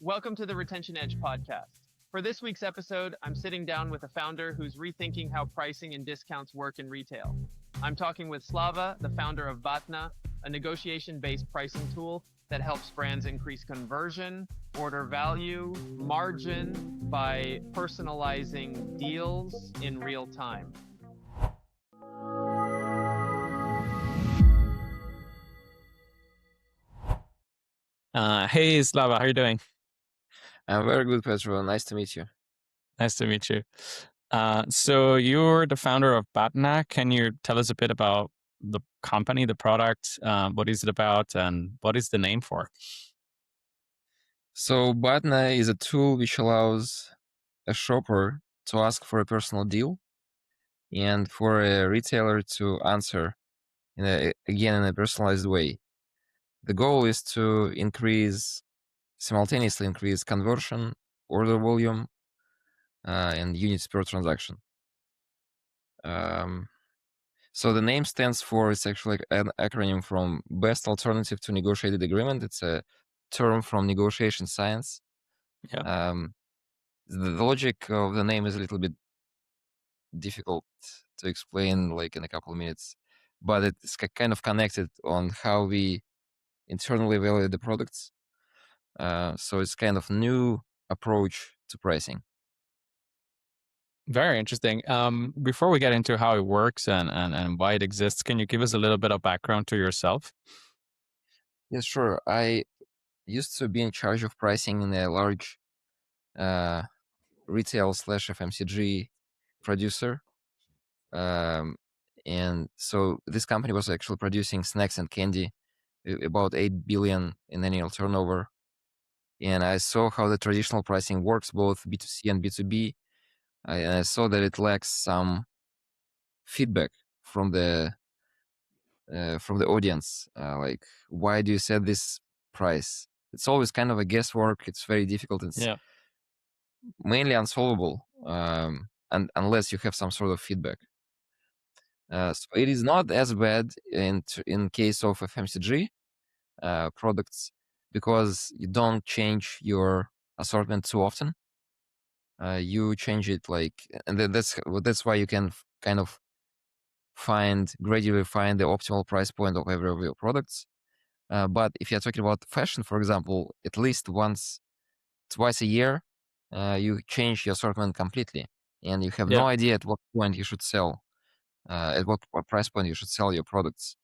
Welcome to the Retention Edge podcast. For this week's episode, I'm sitting down with a founder who's rethinking how pricing and discounts work in retail. I'm talking with Slava, the founder of BATNA, a negotiation-based pricing tool that helps brands increase conversion, order value, margin by personalizing deals in real time. Hey, Slava, how are you doing? I'm very good, Petro. Nice to meet you. Nice to meet you. So you're the founder of BATNA. Can you tell us a bit about the company, the product? What is it about, and what is the name for? So BATNA is a tool which allows a shopper to ask for a personal deal and for a retailer to answer in a personalized way. The goal is to simultaneously increase conversion, order volume, and units per transaction. So the name stands for, it's actually an acronym from Best Alternative to Negotiated Agreement. It's a term from negotiation science. Yeah. The logic of the name is a little bit difficult to explain like in a couple of minutes, but it's kind of connected on how we internally evaluate the products. So it's kind of new approach to pricing. Very interesting. Before we get into how it works and why it exists, can you give us a little bit of background to yourself? Yes, sure. I used to be in charge of pricing in a large retail/FMCG producer. And so this company was actually producing snacks and candy, about 8 billion in annual turnover. And I saw how the traditional pricing works, both B2C and B2B. And I saw that it lacks some feedback from the audience. Like, why do you set this price? It's always kind of a guesswork. It's very difficult. It's mainly unsolvable, and unless you have some sort of feedback. So it is not as bad in case of FMCG products because you don't change your assortment too often. You change it and that's why you can kind of gradually find the optimal price point of every of your products. But if you're talking about fashion, for example, at least twice a year, you change your assortment completely, and you have no idea at what point you should sell, at what price point you should sell your products,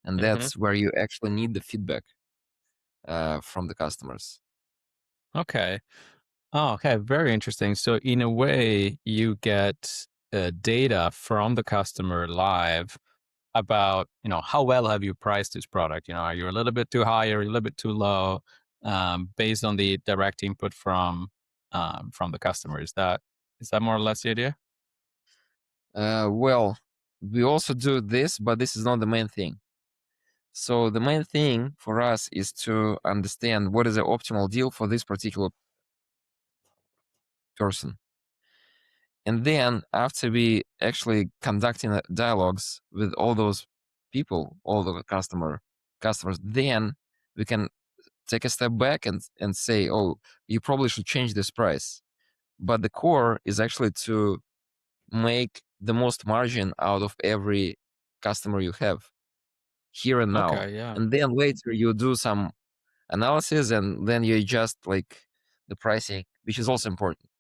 and that's where you actually need the feedback from the customers. Okay. Oh, okay. Very interesting. So in a way, you get data from the customer live about, how well have you priced this product? Are you a little bit too high or a little bit too low, based on the direct input from the customer? Is that more or less the idea? Well, we also do this, but this is not the main thing. So the main thing for us is to understand what is the optimal deal for this particular person. And then after we actually conducting dialogues with all those people, all the customers, then we can take a step back and say, oh, you probably should change this price. But the core is actually to make the most margin out of every customer you have here and now. Okay, yeah. And then later you do some analysis and then you adjust the pricing, which is also important.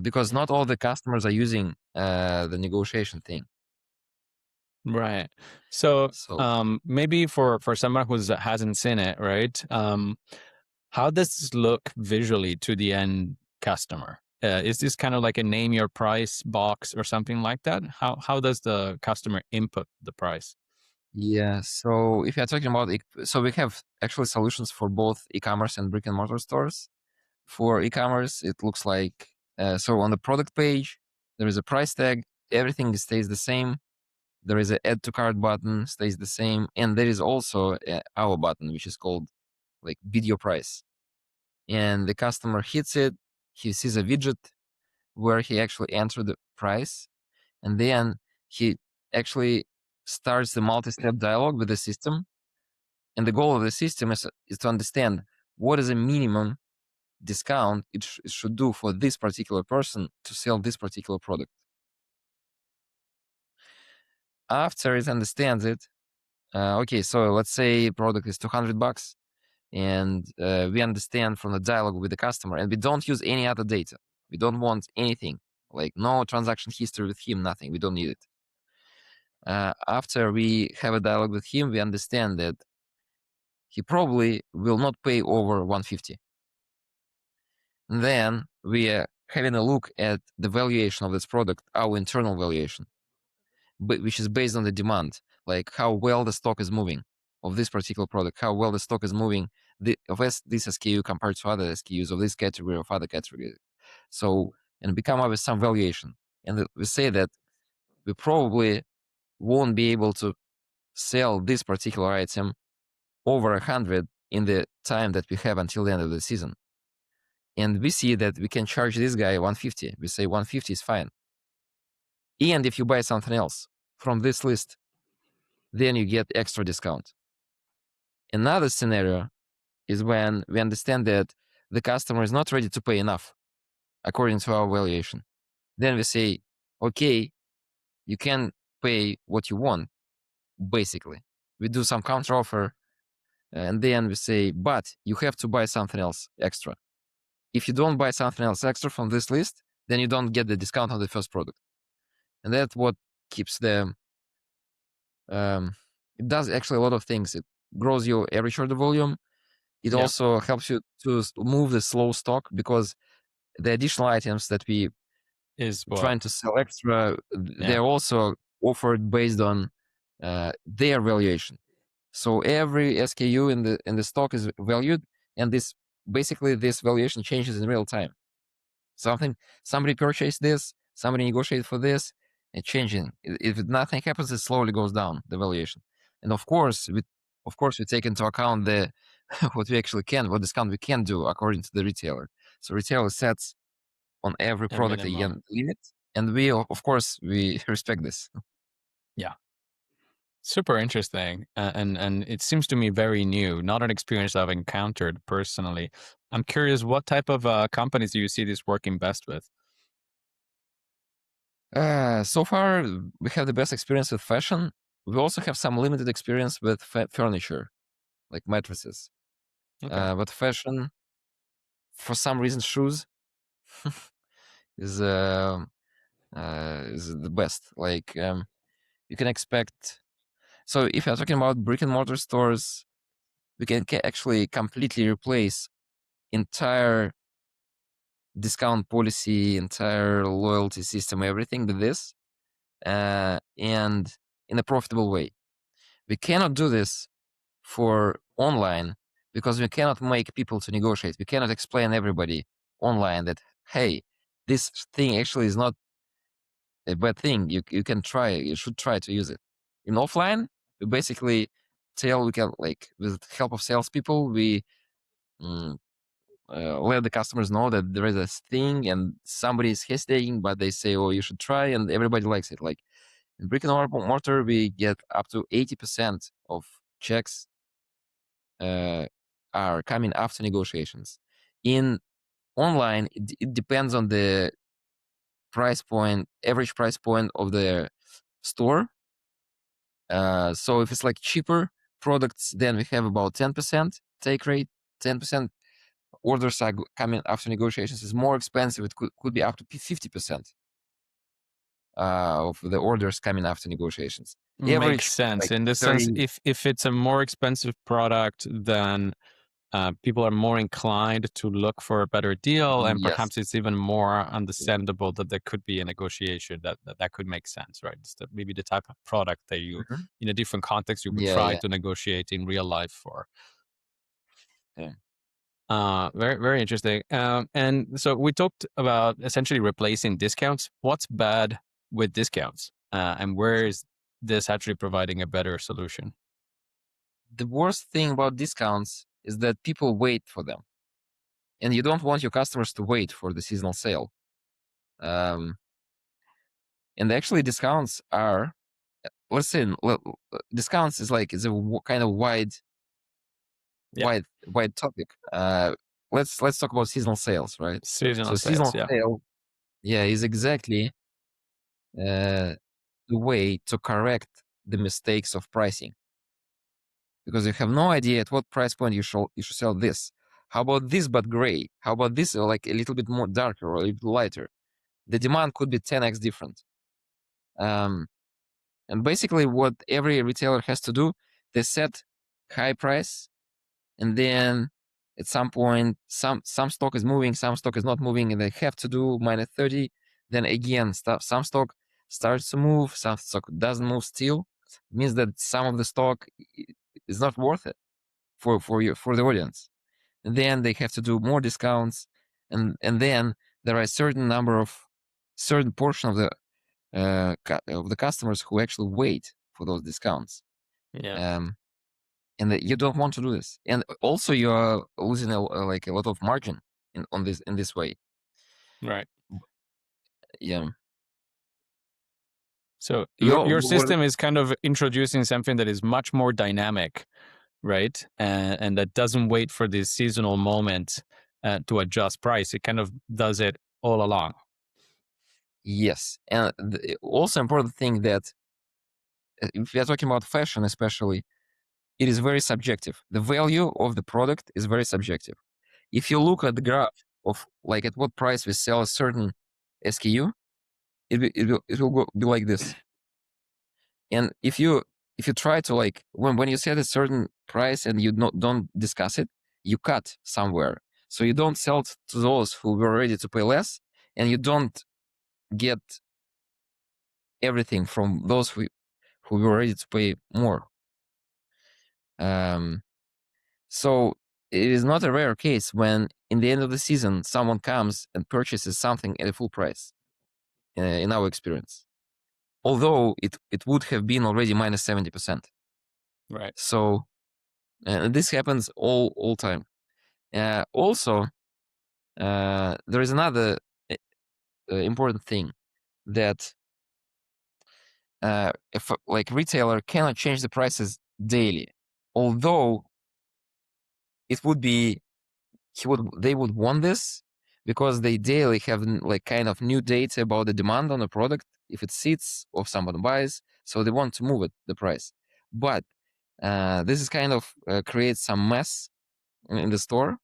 Because not all the customers are using the negotiation thing. Right. So maybe for someone who hasn't seen it, right? How does this look visually to the end customer? Is this kind of like a name your price box or something like that? How does the customer input the price? Yeah. So if you're talking about so we have actually solutions for both e-commerce and brick and mortar stores. For e-commerce, it looks like so on the product page there is a price tag. Everything stays the same. There is an add to cart button, stays the same, and there is also our button, which is called bid your price. And the customer hits it. He sees a widget where he actually entered the price, and then he actually starts the multi-step dialogue with the system. And the goal of the system is to understand what is a minimum discount it should do for this particular person to sell this particular product. After it understands it, okay, so let's say product is $200, and we understand from the dialogue with the customer, and we don't use any other data. We don't want anything, like no transaction history with him, nothing. We don't need it. After we have a dialogue with him, we understand that he probably will not pay over 150. And then we are having a look at the valuation of this product, our internal valuation, which is based on the demand, like how well the stock is moving of this particular product, how well the stock is moving of this SKU compared to other SKUs of this category of other categories. So, and we come up with some valuation. And we say that we probably won't be able to sell this particular item over 100 in the time that we have until the end of the season. And we see that we can charge this guy 150. We say 150 is fine. And if you buy something else from this list, then you get extra discount. Another scenario is when we understand that the customer is not ready to pay enough according to our valuation. Then we say, okay, you can pay what you want, basically. We do some counter offer, and then we say, but you have to buy something else extra. If you don't buy something else extra from this list, then you don't get the discount on the first product. And that's what keeps the, it does actually a lot of things. It grows your average order volume. It also helps you to move the slow stock, because the additional items that we trying to sell extra, they're also offered based on their valuation. So every SKU in the stock is valued, and this valuation changes in real time. Somebody purchased this, somebody negotiated for this, and changing. If nothing happens, it slowly goes down, the valuation. And of course, we take into account the what discount we can do according to the retailer. So retailer sets on every product a limit, and we respect this. Yeah. Super interesting. And it seems to me very new, not an experience I've encountered personally. I'm curious, what type of companies do you see this working best with? So far, we have the best experience with fashion. We also have some limited experience with furniture, like mattresses. Okay. But fashion, for some reason, shoes is the best. Like you can expect. So if you're talking about brick and mortar stores, we can actually completely replace entire discount policy, entire loyalty system, everything with this, and in a profitable way. We cannot do this for online because we cannot make people to negotiate. We cannot explain everybody online that, hey, this thing actually is not a bad thing. You can try. You should try to use it. In offline, we basically with help of salespeople, we let the customers know that there is a thing and somebody is hesitating, but they say, oh, you should try, and everybody likes it. Like in brick and mortar, we get up to 80% of checks are coming after negotiations. In online, it depends on the average price point of the store. So if it's like cheaper products, then we have about 10% take rate. 10% orders are coming after negotiations. Is more expensive. It could be up to 50% of the orders coming after negotiations. Makes sense. In the sense, if it's a more expensive product, then people are more inclined to look for a better deal, and perhaps it's even more understandable that there could be a negotiation that could make sense, right? It's maybe the type of product that you, in a different context, you would try to negotiate in real life for. Yeah. Very, very interesting. And so we talked about essentially replacing discounts. What's bad with discounts? And where is this actually providing a better solution? The worst thing about discounts is that people wait for them. And you don't want your customers to wait for the seasonal sale. And actually discounts are, discounts is a kind of wide topic. let's talk about seasonal sales, right? Seasonal Seasonal sales, yeah. sale, is exactly the way to correct the mistakes of pricing, because you have no idea at what price point you should sell this. How about this but gray? How about this like a little bit more darker or a little lighter? The demand could be 10x different. And basically what every retailer has to do, they set high price, and then at some point some stock is moving, some stock is not moving, and they have to do minus 30. Then again, some stock starts to move, some stock doesn't move still. It means that some of the stock is not worth it for the audience. And then they have to do more discounts, and then there are a certain portion of the customers who actually wait for those discounts. Yeah. And that you don't want to do this, and also you are losing a lot of margin in this way. Right. Yeah. So your system is kind of introducing something that is much more dynamic, right? And that doesn't wait for this seasonal moment to adjust price. It kind of does it all along. Yes, and also important thing that if we are talking about fashion, especially, it is very subjective. The value of the product is very subjective. If you look at the graph of like at what price we sell a certain SKU, it will be like this. And if you try to like when you set a certain price and you don't discuss it, you cut somewhere. So you don't sell to those who were ready to pay less, and you don't get everything from those who were ready to pay more. So it is not a rare case when in the end of the season someone comes and purchases something at a full price. In our experience, although it would have been already minus 70%. Right. So this happens all time. Also, there is another important thing that if like retailer cannot change the prices daily, although it would be they would want this because they daily have like kind of new data about the demand on the product, if it sits or someone buys, so they want to move the price. But this is kind of creates some mess in the store,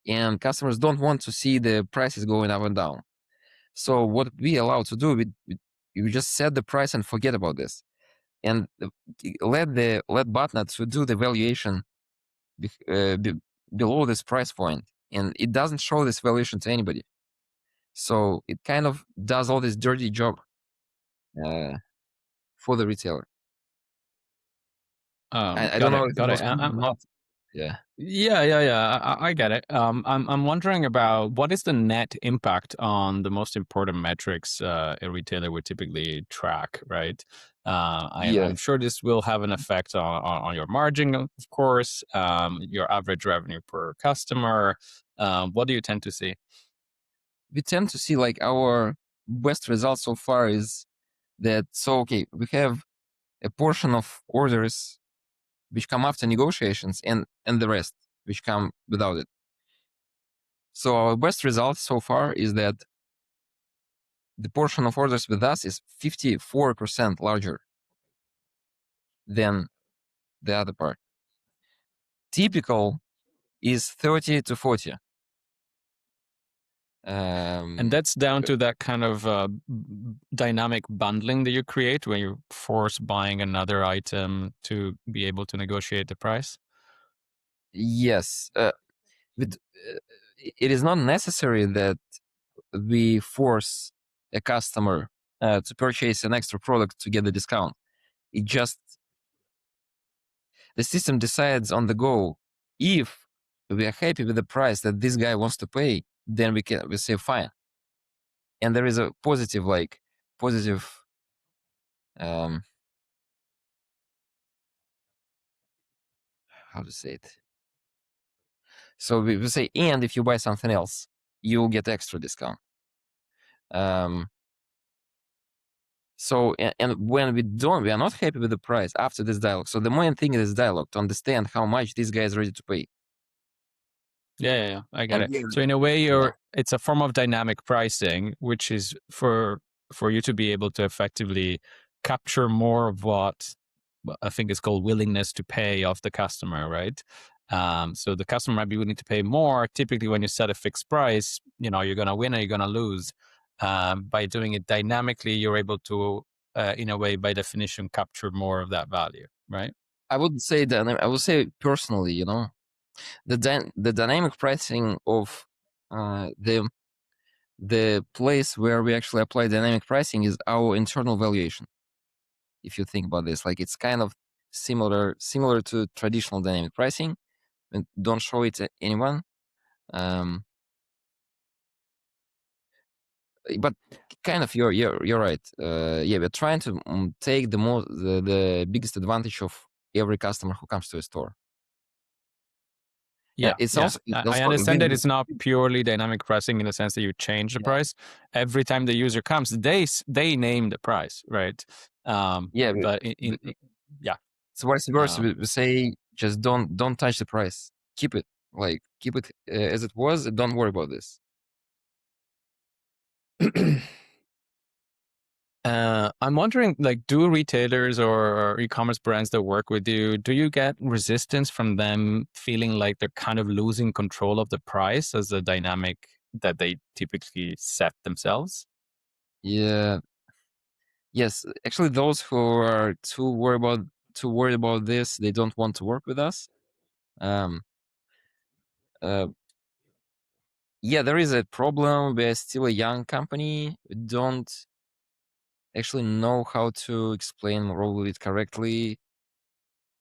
and customers don't want to see the prices going up and down. So what we allow to do, we just set the price and forget about this, and let BATNA to do the valuation below this price point, and it doesn't show this valuation to anybody. So it kind of does all this dirty job for the retailer. I don't know if it was not. Yeah. I get it. I'm wondering about what is the net impact on the most important metrics a retailer would typically track, right? I'm sure this will have an effect on your margin, of course, your average revenue per customer. What do you tend to see? We tend to see like our best results so far is that, we have a portion of orders which come after negotiations and the rest which come without it. So our best result so far is that the portion of orders with us is 54% larger than the other part. Typical is 30 to 40. And that's down to that kind of dynamic bundling that you create when you force buying another item to be able to negotiate the price? Yes. It is not necessary that we force a customer to purchase an extra product to get the discount. It just, the system decides on the go. If we are happy with the price that this guy wants to pay, then we say fine. And there is a positive how to say it. So we say, and if you buy something else, you'll get extra discount. So, and when we are not happy with the price after this dialogue. So the main thing is dialogue, to understand how much this guy is ready to pay. Yeah, I get And it. So in a way, it's a form of dynamic pricing, which is for you to be able to effectively capture more of what I think is called willingness to pay of the customer, right? So the customer might be willing to pay more. Typically, when you set a fixed price, you're going to win or you're going to lose. By doing it dynamically, you're able to, in a way, by definition, capture more of that value, right? I would say that I would say personally, the dynamic pricing of the place where we actually apply dynamic pricing is our internal valuation. If you think about this, like it's kind of similar to traditional dynamic pricing, and don't show it to anyone. But kind of you're right. We're trying to take the biggest advantage of every customer who comes to a store. Yeah, it's yeah. also I understand that it's not purely dynamic pricing in the sense that you change the price every time the user comes. They name the price, right? But it's vice versa. We say just don't touch the price. Keep it as it was. Don't worry about this. I'm wondering, like, do retailers or e-commerce brands that work with you, do you get resistance from them feeling like they're kind of losing control of the price as a dynamic that they typically set themselves? Yeah. Yes. Actually, those who are too worried about this, they don't want to work with us. There is a problem. We're still a young company. We don't actually know how to explain roll it correctly.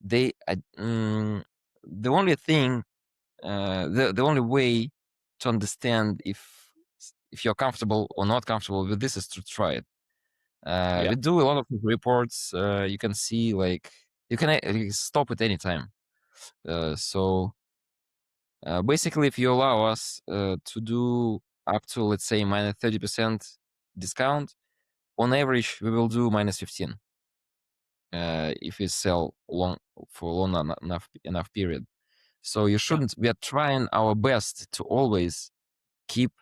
The only thing, the only way to understand if you're comfortable or not comfortable with this is to try it. We do a lot of reports. You can see, like, you can stop at any time. So basically, if you allow us to do up to, let's say, minus 30% discount, on average, we will do minus 15 if we sell for long enough period. So you shouldn't. We are trying our best to always keep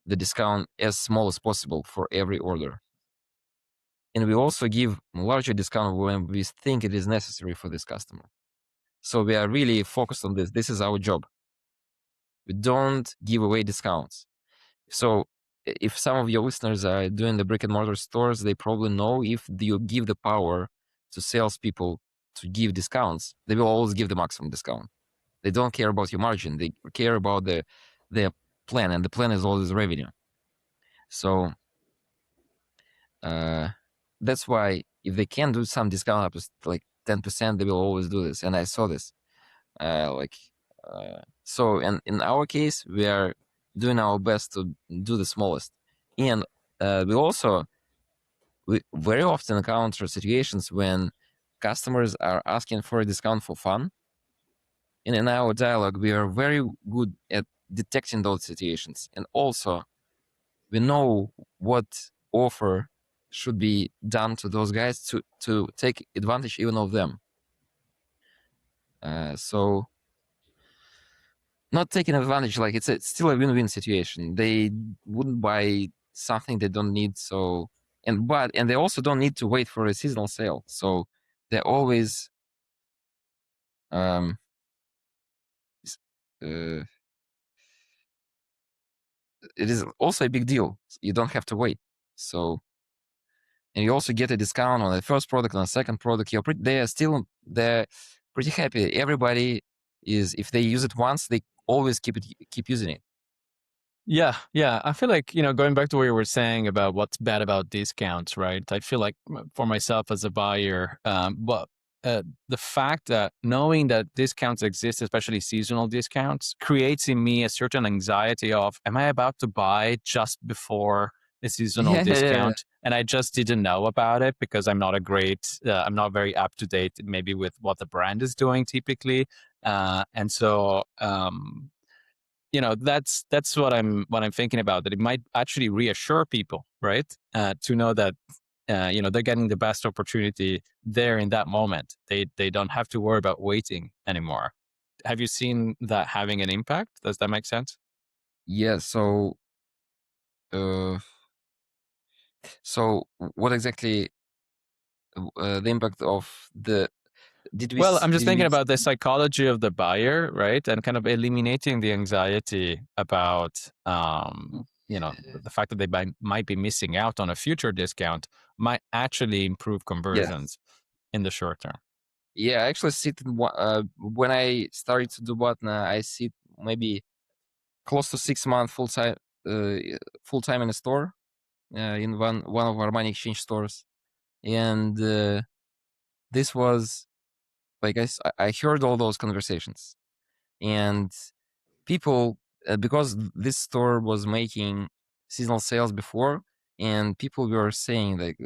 the discount as small as possible for every order. And we also give larger discount when we think it is necessary for this customer. So we are really focused on this. This is our job. We don't give away discounts. So if some of your listeners are doing the brick and mortar stores, they probably know if you give the power to salespeople to give discounts, they will always give the maximum discount. They don't care about your margin. They care about their plan, and the plan is always revenue. So that's why if they can do some discount up to like 10%, they will always do this. And I saw this. So, and in our case, we are doing our best to do the smallest. And we very often encounter situations when customers are asking for a discount for fun. And in our dialogue, we are very good at detecting those situations. And also, we know what offer should be done to those guys to take advantage even of them. So not taking advantage, like it's still a win-win situation. They wouldn't buy something they don't need. So, and they also don't need to wait for a seasonal sale. So they're always, it is also a big deal. You don't have to wait. So, and you also get a discount on the first product, on the second product. They're pretty happy. Everybody is, if they use it once, they always keep using it. Yeah. I feel like, going back to what you were saying about what's bad about discounts, right? I feel like for myself as a buyer, the fact that knowing that discounts exist, especially seasonal discounts, creates in me a certain anxiety of, am I about to buy just before a seasonal discount? And I just didn't know about it because I'm not I'm not very up to date maybe with what the brand is doing typically. And so, that's what I'm thinking about, that it might actually reassure people, right? To know that, they're getting the best opportunity there in that moment. They don't have to worry about waiting anymore. have you seen that having an impact? Does that make sense? Yeah. So what exactly the impact of the? Well, I'm just Did we? thinking about the psychology of the buyer, right? And kind of eliminating the anxiety about, the fact that they might be missing out on a future discount might actually improve conversions in the short term. Yeah, I actually see it when I started to do BATNA, I see maybe close to 6 months full time in a store, in one of our money exchange stores, and this was like I heard all those conversations, and people because this store was making seasonal sales before, and people were saying like,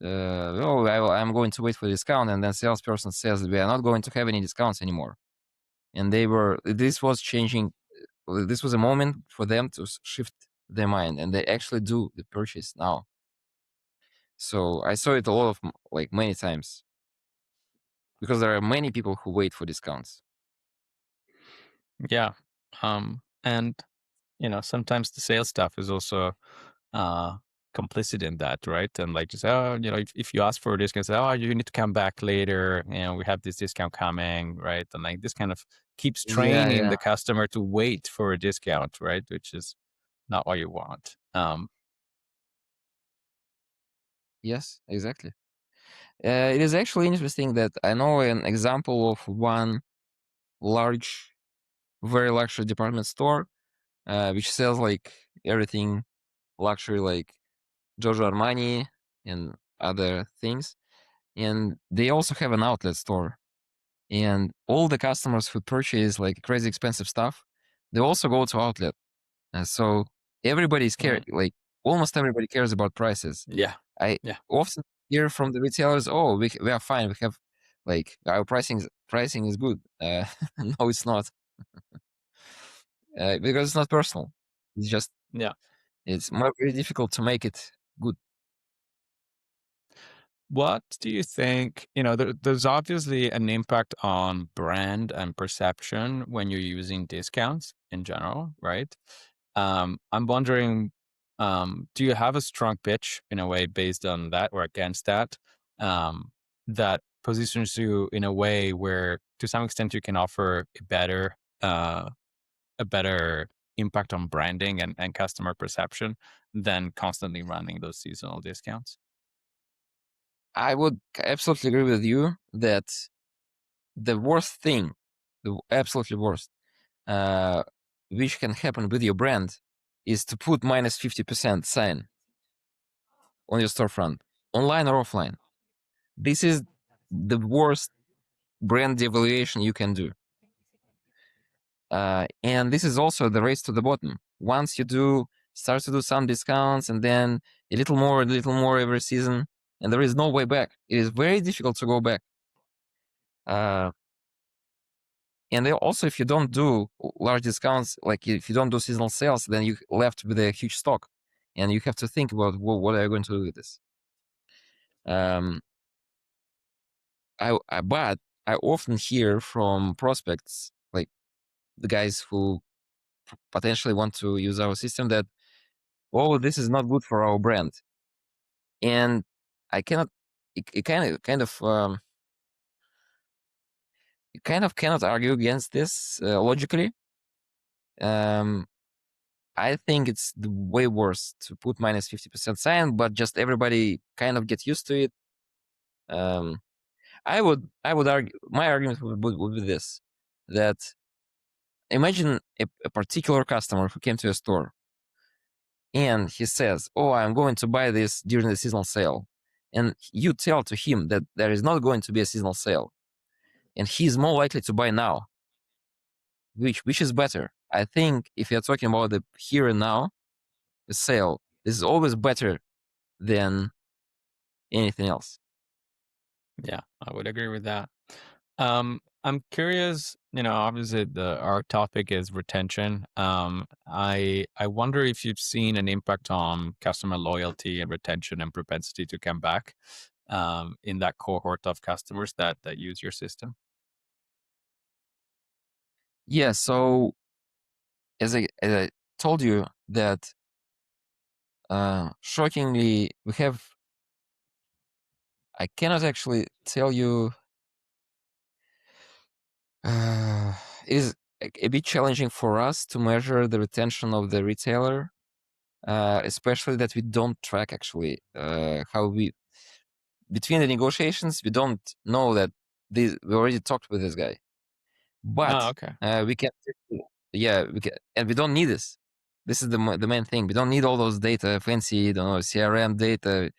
I'm going to wait for a discount, and then salesperson says we are not going to have any discounts anymore, and this was changing. This was a moment for them to shift their mind, and they actually do the purchase now. So I saw it a lot of like many times because there are many people who wait for discounts. Yeah. And sometimes the sales staff is also complicit in that, right? And like just, if you ask for a discount, say, you need to come back later, we have this discount coming, right? And like this kind of keeps training the customer to wait for a discount, right? Which is not what you want. Yes, exactly. It is actually interesting that I know an example of one very luxury department store, which sells like everything luxury, like Giorgio Armani and other things. And they also have an outlet store. And all the customers who purchase like crazy expensive stuff, they also go to outlet. And so everybody's like almost everybody cares about prices. Yeah. I often hear from the retailers, "Oh, we are fine. We have like our pricing is good." No, it's not, because it's not personal. It's just it's very difficult to make it good. What do you think? There's obviously an impact on brand and perception when you're using discounts in general, right? I'm wondering, do you have a strong pitch in a way based on that or against that, that positions you in a way where to some extent you can offer a better impact on branding and customer perception than constantly running those seasonal discounts? I would absolutely agree with you that the worst thing, the absolutely worst, which can happen with your brand, is to put minus 50% sign on your storefront, online or offline. This is the worst brand devaluation you can do. And this is also the race to the bottom. Once you start to do some discounts and then a little more every season, and there is no way back. It is very difficult to go back. And then also, if you don't do large discounts, like if you don't do seasonal sales, then you're left with a huge stock, and you have to think about, well, what are you going to do with this? But I often hear from prospects, like the guys who potentially want to use our system, that, oh, this is not good for our brand, and I cannot. It kind of cannot argue against this logically. I think it's way worse to put minus 50% sign, but just everybody kind of get used to it. I would argue, my argument would be this, that imagine a particular customer who came to a store and he says, "Oh, I'm going to buy this during the seasonal sale." And you tell to him that there is not going to be a seasonal sale, and he's more likely to buy now. Which is better? I think if you're talking about the here and now, the sale, this is always better than anything else. Yeah, I would agree with that. I'm curious, obviously our topic is retention. I wonder if you've seen an impact on customer loyalty and retention and propensity to come back, in that cohort of customers that use your system. Yeah. So as I told you that shockingly we have. I cannot actually tell you. It is a bit challenging for us to measure the retention of the retailer, especially that we don't track actually how we between the negotiations. We don't know that we already talked with this guy, but okay. we can. Yeah, we can, and we don't need this. This is the main thing. We don't need all those data, fancy, CRM data.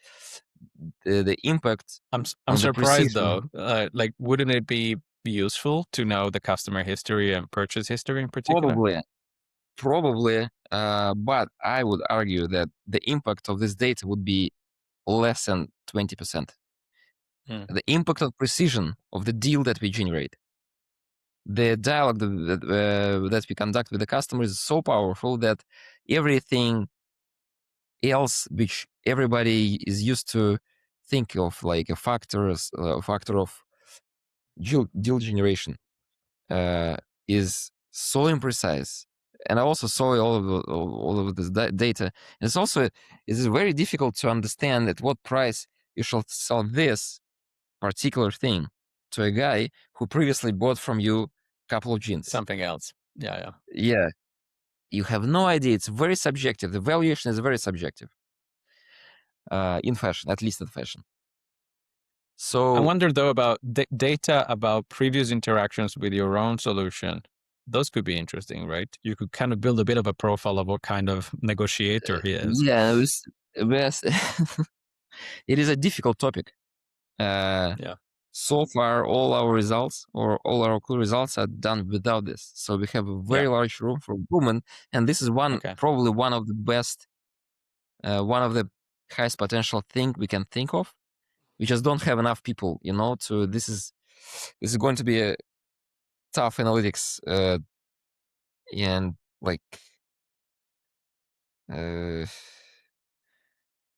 The impact I'm on the surprised precision. though. Like, wouldn't it be useful to know the customer history and purchase history in particular? Probably, but I would argue that the impact of this data would be less than 20%. The impact of precision of the deal that we generate, the dialogue that we conduct with the customer is so powerful that everything else which everybody is used to think of like a factor of deal generation is so imprecise. And I also saw all of this data. And it is very difficult to understand at what price you shall sell this particular thing to a guy who previously bought from you a couple of jeans. Something else. Yeah. Yeah. You have no idea. It's very subjective. The valuation is very subjective. In fashion, at least in fashion. So I wonder though about data about previous interactions with your own solution. Those could be interesting, right? You could kind of build a bit of a profile of what kind of negotiator he is. yeah, it is a difficult topic. Yeah. So far, all our results or all our cool results are done without this. So we have a very large room for improvement, and this is probably one of the best, one of the highest potential thing we can think of. We just don't have enough people, to this is going to be a tough analytics, and like, and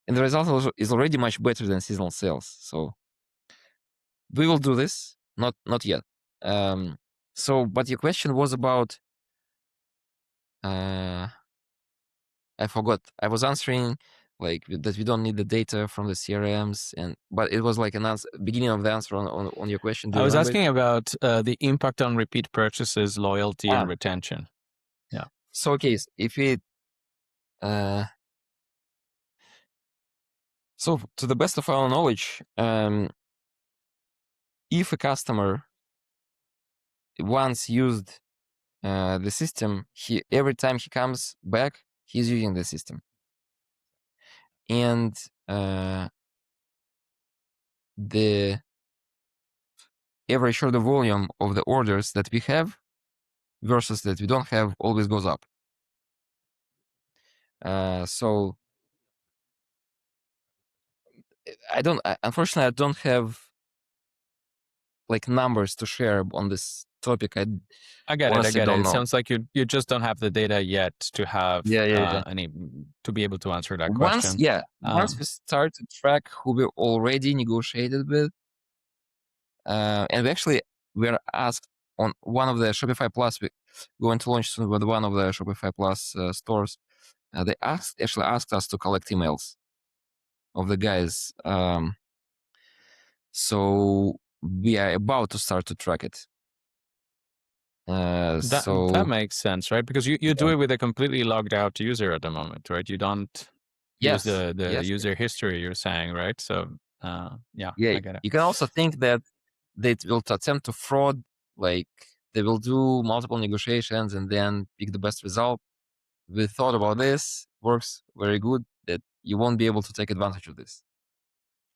the result is already much better than seasonal sales. So we will do this, not yet. But your question was about, I forgot. I was answering like that we don't need the data from the CRMs, but it was like an answer, beginning of the answer on your question. Do you I was remember asking it? about the impact on repeat purchases, loyalty, and retention. Yeah. So okay, if we, so to the best of our knowledge, if a customer once used the system, every time he comes back, he's using the system, and the average order volume of the orders that we have versus that we don't have always goes up. So unfortunately, I don't have like numbers to share on this topic. I get honestly it. don't It know. sounds like you just don't have the data yet to have any to be able to answer that question. Once we start to track who we already negotiated with, and we're asked on one of the Shopify Plus, we're going to launch soon with one of the Shopify Plus stores. They actually asked us to collect emails of the guys. So we are about to start to track it. That makes sense, right? Because you do it with a completely logged out user at the moment, right? You don't use the user history, you're saying, right? So I get it. You can also think that they will attempt to fraud, like they will do multiple negotiations and then pick the best result. We thought about this, works very good, that you won't be able to take advantage of this.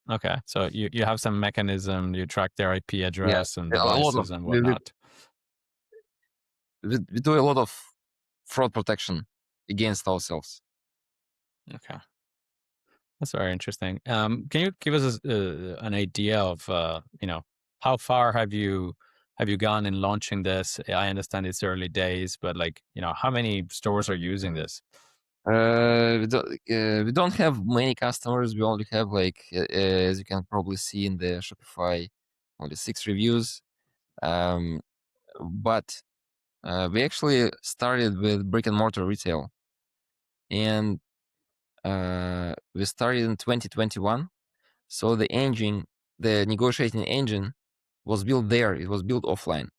Okay, so you have some mechanism, you track their IP address and devices and whatnot. We do a lot of fraud protection against ourselves. Okay, that's very interesting. Can you give us an idea of how far have you gone in launching this? I understand it's early days, but how many stores are using this? We don't have many customers. We only have as you can probably see in the Shopify, only 6 reviews. But We actually started with brick and mortar retail, and we started in 2021. So the engine, the negotiating engine, was built there. It was built offline.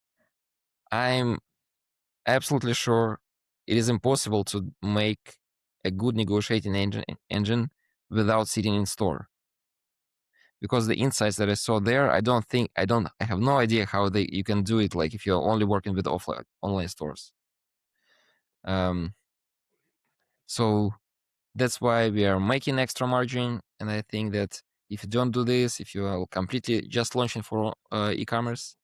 I'm absolutely sure it is impossible to make a good negotiating engine without sitting in store, because the insights that I saw there, I have no idea how you can do it. Like if you're only working with online stores. So that's why we are making extra margin. And I think that if you don't do this, if you are completely just launching for e-commerce,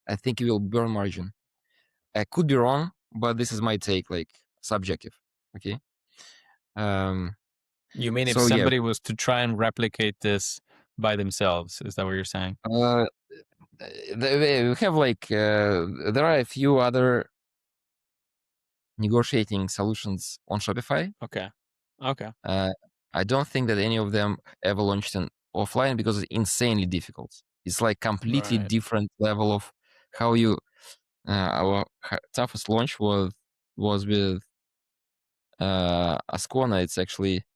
I think you will burn margin. I could be wrong, but this is my take, like subjective. Okay. You mean if So yeah, somebody was to try and replicate this by themselves? Is that what you're saying? we have like there are a few other negotiating solutions on Shopify. Okay. I don't think that any of them ever launched in offline because it's insanely difficult. It's like completely different level of how you. Our toughest launch was with Ascona. It's actually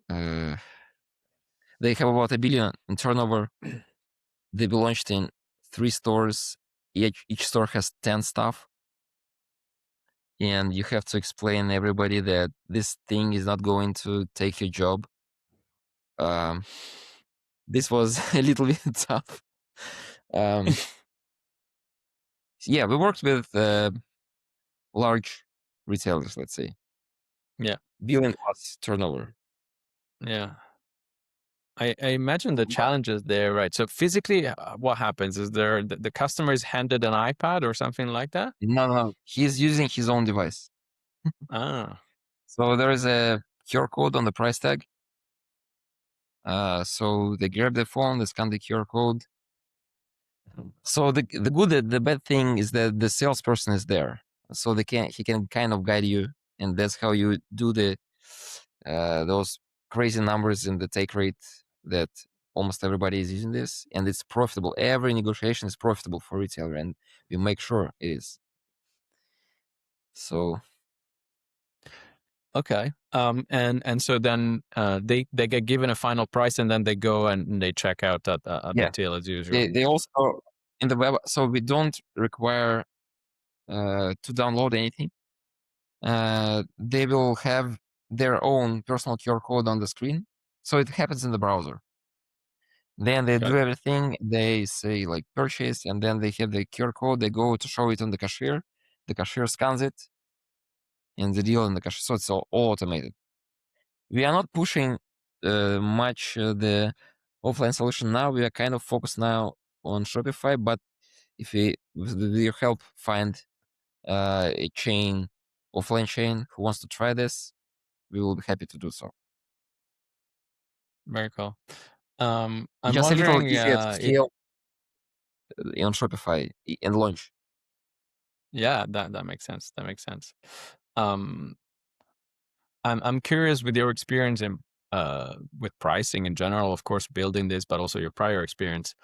they have about $1 billion in turnover. They be launched in 3 stores. Each store has 10 staff. And you have to explain everybody that this thing is not going to take your job. This was a little bit tough. Yeah, we worked with large retailers, let's say. Yeah. $1 billion plus turnover. Yeah. I imagine the challenges there, right? So physically, what happens? Is there the customer is handed an iPad or something like that? No. He's using his own device. So there is a QR code on the price tag. So they grab the phone, they scan the QR code. So the bad thing is that the salesperson is there, so he can kind of guide you, and that's how you do those crazy numbers in the take rate that almost everybody is using this, and it's profitable. Every negotiation is profitable for retailer, and we make sure it is. So okay, and so then they get given a final price, and then they go and they check out at the till as usual. They also in the web, so we don't require to download anything. They will have their own personal QR code on the screen, so it happens in the browser. Then they do everything. They say like purchase, and then they have the QR code. They go to show it on the cashier. The cashier scans it, and the deal in the cashier. So it's all automated. We are not pushing much the offline solution now. We are kind of focused now on Shopify, but if we, with your help, find a chain, offline chain who wants to try this, we will be happy to do so. Very cool. I'm just wondering, a little easier to scale on Shopify and launch. Yeah, that makes sense. That makes sense. I'm curious with your experience in with pricing in general, of course, building this, but also your prior experience.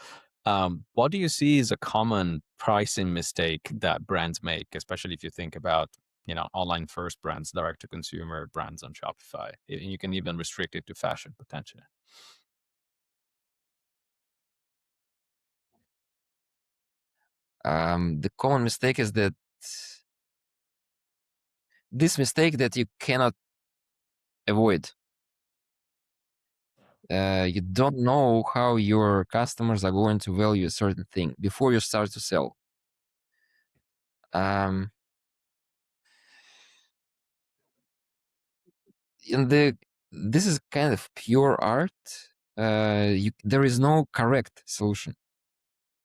What do you see as a common pricing mistake that brands make, especially if you think about online first brands, direct to consumer brands on Shopify? And you can even restrict it to fashion potentially. The common mistake is that this mistake that you cannot avoid. You don't know how your customers are going to value a certain thing before you start to sell. This is kind of pure art. There is no correct solution.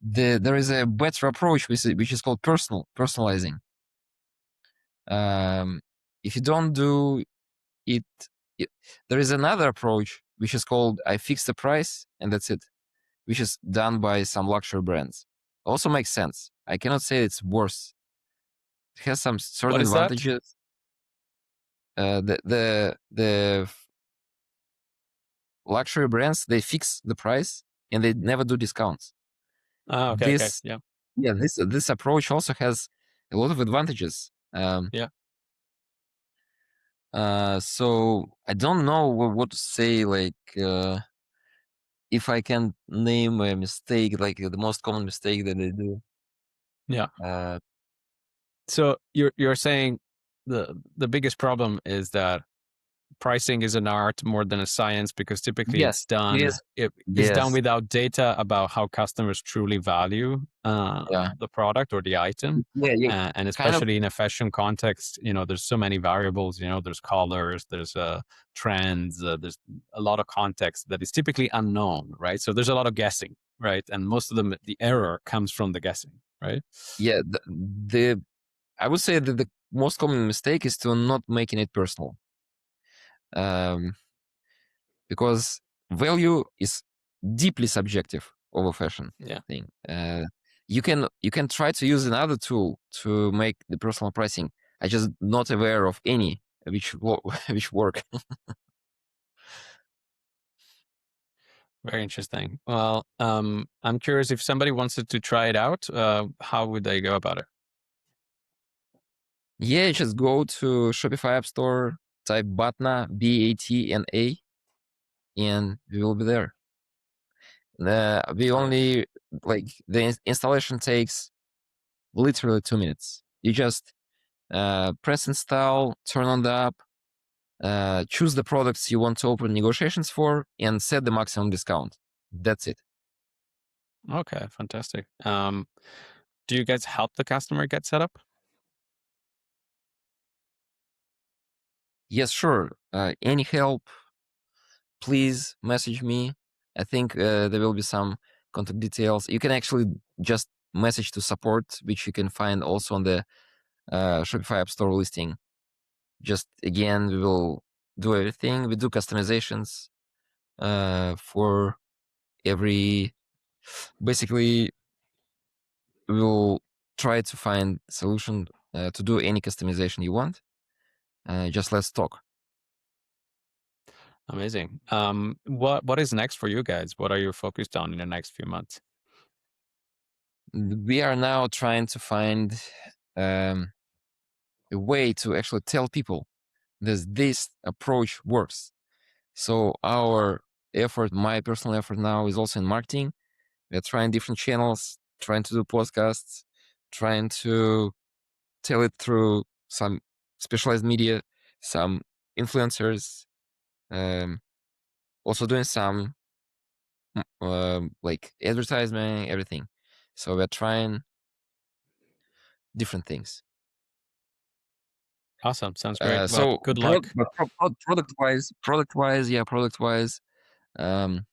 There is a better approach, which is called personalizing. If you don't do it, there is another approach which is called I fix the price and that's it, which is done by some luxury brands. Also makes sense. I cannot say it's worse. It has some certain advantages. The luxury brands, they fix the price and they never do discounts. Okay. This Yeah. Yeah, this approach also has a lot of advantages. Yeah. So I don't know what to say. Like, if I can name a mistake, like the most common mistake that they do. Yeah. Uh, So you're saying the biggest problem is that pricing is an art more than a science, because typically yes, it's done it is. it's done Yes, without data about how customers truly value yeah, the product or the item. yeah. You And kind of especially in a fashion context, there's so many variables. There's colors, there's trends, there's a lot of context that is typically unknown, right? So there's a lot of guessing, right? And most of the error comes from the guessing, right? yeah. The I would say that the most common mistake is to not making it personal. Because value is deeply subjective over fashion Yeah. thing. You can try to use another tool to make the personal pricing. I just not aware of any which work. Very interesting. Well, I'm curious, if somebody wanted to try it out, how would they go about it? Yeah, just go to Shopify App Store, type BATNA, BATNA, and we will be there. We only like the installation takes literally 2 minutes. You just press install, turn on the app, choose the products you want to open negotiations for, and set the maximum discount. That's it. Okay, fantastic. Do you guys help the customer get set up? Yes, sure. Any help, please message me. I think there will be some contact details. You can actually just message to support, which you can find also on the Shopify App Store listing. Just again, we will do everything. We do customizations for every. Basically, we will try to find a solution to do any customization you want. Just let's talk. Amazing. What is next for you guys? What are you focused on in the next few months? We are now trying to find a way to actually tell people that this approach works. So our effort, my personal effort now, is also in marketing. We're trying different channels, trying to do podcasts, trying to tell it through some specialized media, some influencers, also doing some like advertisement, everything. So we're trying different things. Awesome. Sounds great. Well, So good luck. product wise, um,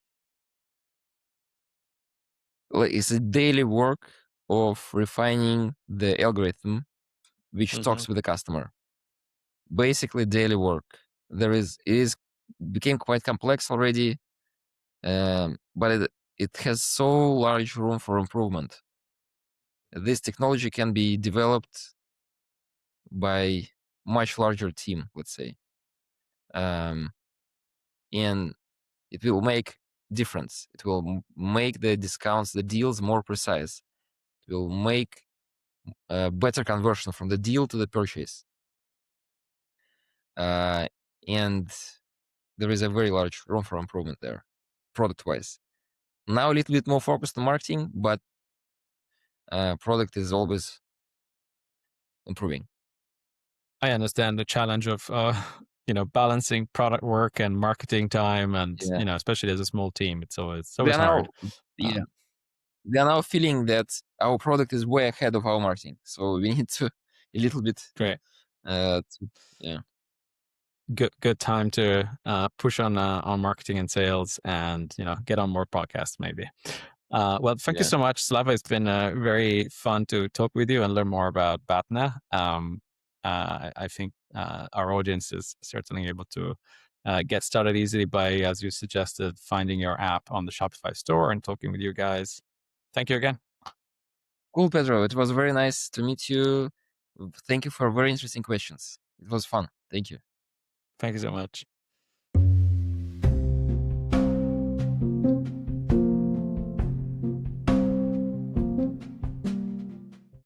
like it's a daily work of refining the algorithm which talks with the customer. Basically, daily work. It is became quite complex already, but it has so large room for improvement. This technology can be developed by much larger team, let's say, and it will make difference. It will make the discounts, the deals more precise. It will make a better conversion from the deal to the purchase. And there is a very large room for improvement there, product-wise. Now a little bit more focused on marketing, but product is always improving. I understand the challenge of balancing product work and marketing time, and Yeah. especially as a small team, it's always We are hard. now, yeah, we are now feeling that our product is way ahead of our marketing, so we need to a little bit. Great. Yeah. Good time to push on marketing and sales, and get on more podcasts maybe. Well, thank you so much, Slava. It's been very fun to talk with you and learn more about BATNA. I think our audience is certainly able to get started easily by, as you suggested, finding your app on the Shopify store and talking with you guys. Thank you again. Cool, Pedro. It was very nice to meet you. Thank you for very interesting questions. It was fun. Thank you. Thank you so much.